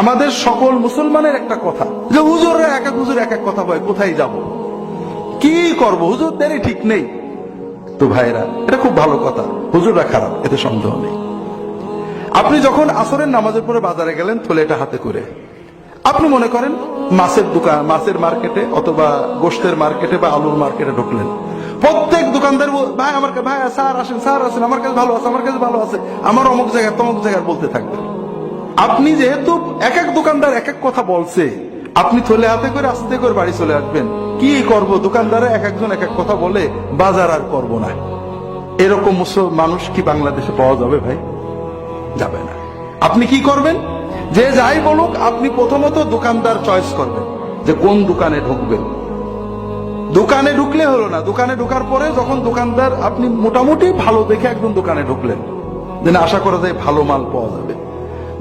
আমাদের সকল মুসলমানের একটা কথা যে হুজুররা এক এক হুজুর এক এক কথা বলে, কোথায় যাব, কি করব, হুজুরদেরই ঠিক নেই। তো ভাইরা, এটা খুব ভালো কথা, হুজুররা খারাপ, এতে সন্দেহ নেই। আপনি যখন আসরের নামাজের পরে বাজারে গেলেন থলেটা হাতে করে, আপনি মনে করেন মাছের দোকান, মাছের মার্কেটে অথবা গোশতের মার্কেটে বা আলুর মার্কেটে ঢুকলেন, প্রত্যেক দোকানদার ভাই আমার ভাই স্যার আসেন, স্যার আসেন, আমার কাছে ভালো আছে, আমার কাছে ভালো আছে, আমার অমুক জায়গায় তমুক জায়গায় বলতে থাকবেন। আপনি যেহেতু এক এক দোকানদার এক এক কথা বলছে, আপনি থলে হাতে করে আস্তে করে বাড়ি চলে আসবেন। কি করব, দোকানদারে এক একজন এক এক কথা বলে, বাজার আর করব না। এরকম মানুষ কি বাংলাদেশে পাওয়া যাবে ভাই? যাবে না। আপনি কি করবেন? যে যাই বলুক, আপনি প্রথমত দোকানদার চয়েস করবেন যে কোন দোকানে ঢুকবেন। দোকানে ঢুকলে হলো না, দোকানে ঢোকার পরে যখন দোকানদার, আপনি মোটামুটি ভালো দেখে একদম দোকানে ঢুকলেন, যেন আশা করা যায় ভালো মাল পাওয়া যাবে।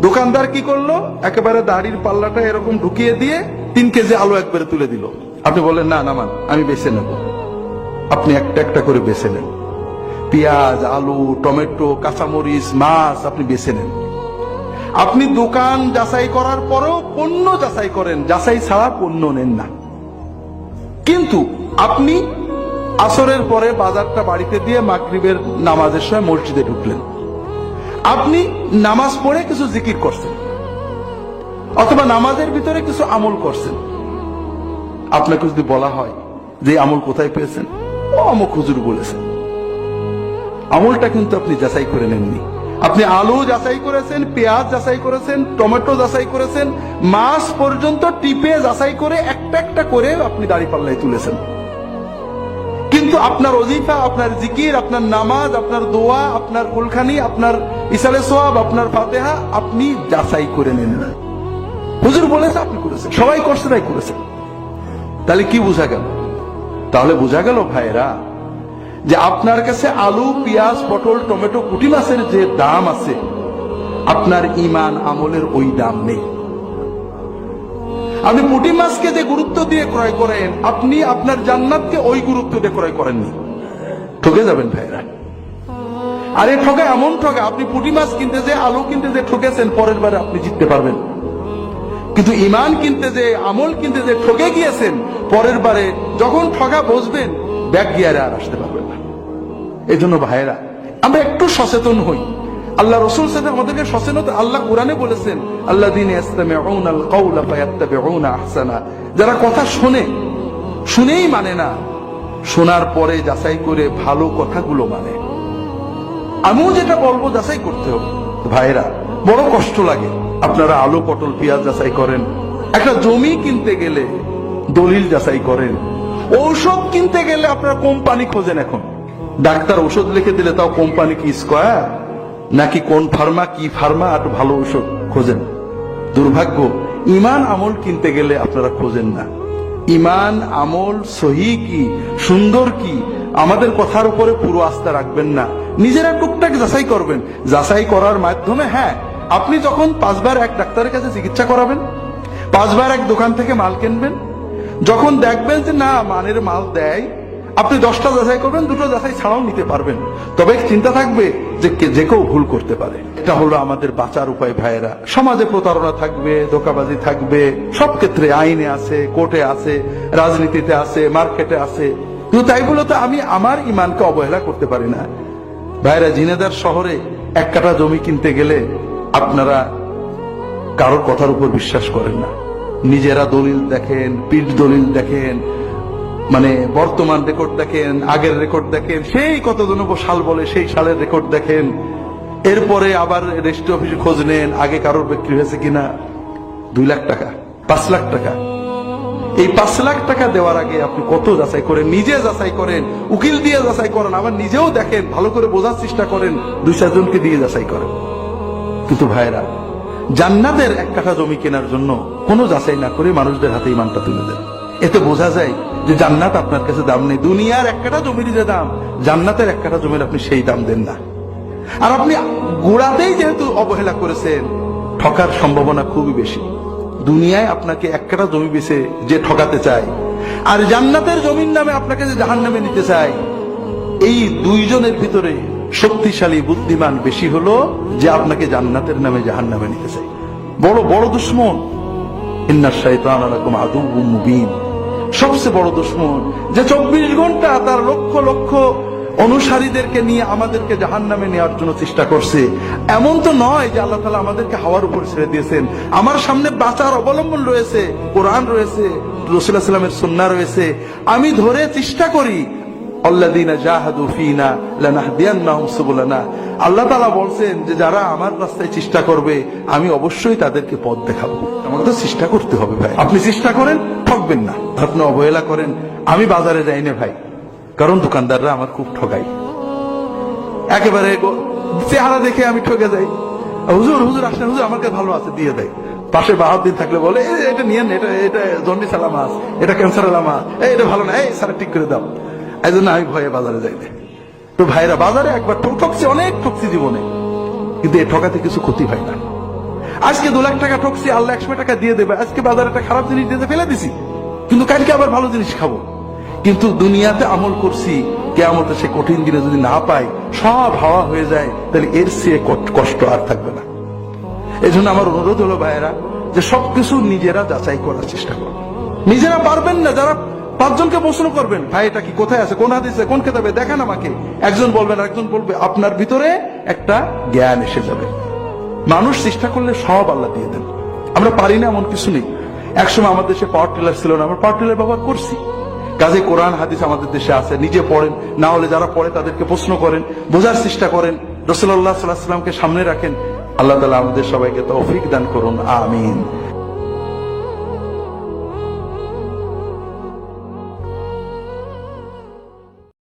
দোকানদার কি করলো, একেবারে দাড়ির পাল্লাটা এরকম ঢুকিয়ে দিয়ে 3 কেজি আলু একবারে তুলে দিল। আপনি বললেন না নামান, আমি বেছে নেব। আপনি একটা একটা করে বেছে নেন, পেঁয়াজ, আলু, টমেটো, কাঁচামরিচ, মাছ আপনি বেছে নেন। আপনি দোকান যাচাই করার পরেও পণ্য যাচাই করেন, যাচাই ছাড়া পণ্য নেন না। কিন্তু আপনি আসরের পরে বাজারটা বাড়িতে দিয়ে মাগরিবের নামাজের সময় মসজিদে ঢুকলেন। আপনি নামাজ পড়ে কিছু জিকির করছেন অথবা নামাজের ভিতরে কিছু আমল করছেন। আপনাকে যদি বলা হয় যে আমল কোথায় পেয়েছেন, ও অমুক হুজুর বলেছেন, আমলটা কিন্তু আপনি যাচাই করে নেননি। আপনি আলু যাচাই করেছেন, পেঁয়াজ যাচাই করেছেন, টমেটো যাচাই করেছেন, মাছ পর্যন্ত টিপে যাচাই করে একটা একটা করে আপনি দাঁড়িপাল্লায় তুলেছেন। কিন্তু আপনার ওজিফা, আপনার জিকির, আপনার নামাজ, আপনার দোয়া, আপনার কুলখানি, আপনার ইসালে সোয়াব, আপনার ফাতেহা আপনি যাচাই করে নেন না। হুজুর বলেছে আপনি করেছেন, সবাই করছে তাই করেছেন। তাহলে কি বোঝা গেল? তাহলে বোঝা গেল ভাইরা, যে আপনার কাছে আলু, পেঁয়াজ, পটল, টমেটো, পুঁটি মাছের যে দাম আছে, আপনার ইমান আমলের ওই দাম নেই। আপনি পুঁটি মাছকে যে গুরুত্ব দিয়ে ক্রয় করেন, আপনি আপনার জান্নাতকে ওই গুরুত্ব দিয়ে ক্রয় করেননি। ঠকে যাবেন ভাইরা। আরে ঠকে, এমন ঠকে, আপনি পুঁটি মাছ কিনতে যে, আলু কিনতে যে ঠকেছেন, পরের বারে আপনি জিততে পারবেন। কিন্তু ইমান কিনতে যে, আমল কিনতে যে ঠকে গিয়েছেন, পরের বারে যখন ঠকা বসবেন, ব্যাক গিয়ারে আর আসতে পারবেন না। এই জন্য ভাইরা, আমরা একটু সচেতন হই। আল্লাহ রসুল সাথে আমাদেরকে সচেতন, আল্লাহ কোরআনে বলেছেন, আল্লাযীনা ইয়াসতামিউনাল কাওলা ফায়াত্তাবিউনা আহসানা, যারা কথা শোনে, শুনেই মানে না, শোনার পরে যাচাই করে ভালো কথাগুলো মানে। আমিও যেটা বলবো যাচাই করতে হবে। ভাইরা, বড় কষ্ট লাগে। আপনারা আলু, পটল, পেঁয়াজ যাচাই করেন, একটা জমি কিনতে গেলে দলিল যাচাই করেন, ঔষধ কিনতে গেলে আপনারা কোম্পানি খোঁজেন। এখন ডাক্তার ওষুধ লিখে দিলে তাও কোম্পানি কি স্কয়ার নাকি কোন ফার্মা, কি ফার্মা, আর ভালো ওষুধ খোঁজেন। দুর্ভাগ্য, ইমান আমল কিনতে গেলে আপনারা খোঁজেন না। ইমান আমল সহি কি, সুন্দর কি, আমাদের কথার উপরে পুরো আস্থা রাখবেন না, নিজেরা টুকটাক যাচাই করবেন। যাচাই করার মাধ্যমে, হ্যাঁ, আপনি যখন 5 বার এক ডাক্তারের কাছে চিকিৎসা করাবেন, 5 বার এক দোকান থেকে মাল কিনবেন, যখন দেখবেন যে না মানের মাল দেয়, আপনি 10টা যাচাই করবেন, 2টো যাচাই ছাড়াও নিতে পারবেন। তবে চিন্তা থাকবে যে যে কেউ ভুল করতে পারে। এটা হলো আমাদের বাঁচার উপায় ভাইয়েরা। সমাজে প্রতারণা থাকবে, ধোঁকাবাজি থাকবে, সব ক্ষেত্রে আইনে আছে, কোর্টে আছে, রাজনীতিতে আছে, মার্কেটে আছে। কিন্তু তাই বলে তো আমি আমার ইমানকে অবহেলা করতে পারি না। ভাইয়েরা, ঝিনাইদহ শহরে 1 কাঠা জমি কিনতে গেলে আপনারা কারোর কথার উপর বিশ্বাস করেন না। নিজেরা দলিল দেখেন, পিঠ দলিল দেখেন, মানে বর্তমান রেকর্ড দেখেন, আগের রেকর্ড দেখেন, সেই কতজন সাল বলে সেই সালের রেকর্ড দেখেন। এরপরে আবার রেজিস্ট্রি অফিসে খোঁজ নেন আগে কারোর বিক্রি হয়েছে কিনা। 2 লাখ টাকা, 5 লাখ টাকা, এই 5 লাখ টাকা দেওয়ার আগে আপনি কত যাচাই করেন, নিজে যাচাই করেন, উকিল দিয়ে যাচাই করেন, আবার নিজেও দেখেন, ভালো করে বোঝার চেষ্টা করেন, 2-4 জনকে দিয়ে যাচাই করেন। কিন্তু ভাইরা, জান্নাতের 1 কাঠা জমি কেনার জন্য কোনো যাচাই না করে মানুষদের হাতে ইমানটা তুলে দেন। এতে বোঝা যায় যে জান্নাত আপনার কাছে দাম নেই। দুনিয়ার 1 কাঠা জমির যে দাম, জান্নাতের 1 কাঠা জমির আপনি সেই দাম দেন না। আর আপনি গোড়াতেই যেহেতু অবহেলা করেছেন, ঠকার সম্ভাবনা খুবই বেশি। দুনিয়ায় আপনাকে 1 কাঠা জমি বেচে যে ঠকাতে চায়, আর জান্নাতের জমির নামে আপনাকে যে জাহান্নামে নিতে চায়, এই 2 জনের ভিতরে শক্তিশালী বুদ্ধিমান বেশি হলো যে আপনাকে জান্নাতের নামে জাহান্নামে নিতে চায়। বড় বড় দুশ্মন। ইন্নাশ শাইতানা লাকুম আদুউম মুবিন, সবচেয়ে বড় দুশ্মন, যে 24 ঘন্টা তার লক্ষ লক্ষ অনুসারীদেরকে নিয়ে আমাদেরকে জাহান্নামে নেওয়ার জন্য চেষ্টা করছে। এমন তো নয় যে আল্লাহ তাআলা আমাদেরকে হাওয়ার উপর ছেড়ে দিয়েছেন। আমার সামনে বাঁচার অবলম্বন রয়েছে, কোরআন রয়েছে, রাসূলুল্লাহ সাল্লাল্লাহু আলাইহি ওয়াসাল্লামের সুন্নাহ রয়েছে। আমি ধরে চেষ্টা করি, আল্লাযীনা জাহাদু ফীনা লানাহদিয়ান্নাহুম সুবুলানা। আল্লাহ তাআলা বলছেন যে যারা আমার রাস্তায় চেষ্টা করবে আমি অবশ্যই তাদেরকে পথ দেখাবো। আমাকে তো চেষ্টা করতে হবে ভাই। আপনি চেষ্টা করেন, ঠকবেন না। আপনি অবহেলা করেন, আমি বাজারে যাই না ভাই, কারণ দোকানদাররা আমার খুব ঠকাই। একেবারে চেহারা দেখে আমি ঠকে যাই। হুজুর হুজুর আসেন, হুজুর আমার কাছে ভালো আছে, দিয়ে দেয়। পাশে বাহাদুর থাকলে বলে এটা নিয়েন, এটা এটা জন্ডিস আলা মাছ, এটা ক্যান্সার আলা মাছ, এটা ভালো না, এই স্যার ঠিক করে দাও। এই জন্য আমি ভয়ে বাজারে যাই না। তো ভাইরা, বাজারে একবার ঠকছি, অনেক ঠকছি জীবনে, কিন্তু এ ঠকাতে কিছু ক্ষতি হয় না। আজকে 2 লাখ টাকা ঠকছি, আল্লাহ 100 টাকা দিয়ে দেবে। আজকে বাজারে একটা খারাপ জিনিস দিয়ে ফেলে দিছি, কিন্তু কালকে আবার ভালো জিনিস খাবো। কিন্তু দুনিয়াতে আমল করছি, কিয়ামতে সে কঠিন দিনে যদি না পাই, সব হাওয়া হয়ে যায়, তাহলে এর চেয়ে কষ্ট আর থাকবে না। এই জন্য আমার অনুরোধ হলো ভাইয়েরা, যে সবকিছু নিজেরা যাচাই করার চেষ্টা করো। নিজেরা পারবেন না, যারা 5 জনকে প্রশ্ন করবেন, ভাই এটা কি, কোথায় আছে, কোন হাদিসে, কোন কিতাবে, দেখান আমাকে। একজন বলবেন, আরেকজন বলবে, আপনার ভিতরে একটা জ্ঞান এসে যাবে। মানুষ চেষ্টা করলে সব আল্লাহ দিয়ে দেন। আমরা পারি না এমন কিছু নেই। একসময় আমাদের দেশে পাওয়ার টিলার ছিল না, আমরা পাওয়ার টিলার ব্যবহার করছি। কাজে কোরআন হাদিস আমাদের দেশে আছে, নিজে পড়েন, না হলে যারা পড়ে তাদেরকে প্রশ্ন করেন, বোঝার চেষ্টা করেন, রাসূলুল্লাহ সাল্লাল্লাহু আলাইহি ওয়াসাল্লামকে সামনে রাখেন। আল্লাহ তাআলা আমাদের সবাইকে তৌফিক দান করুন, আমিন।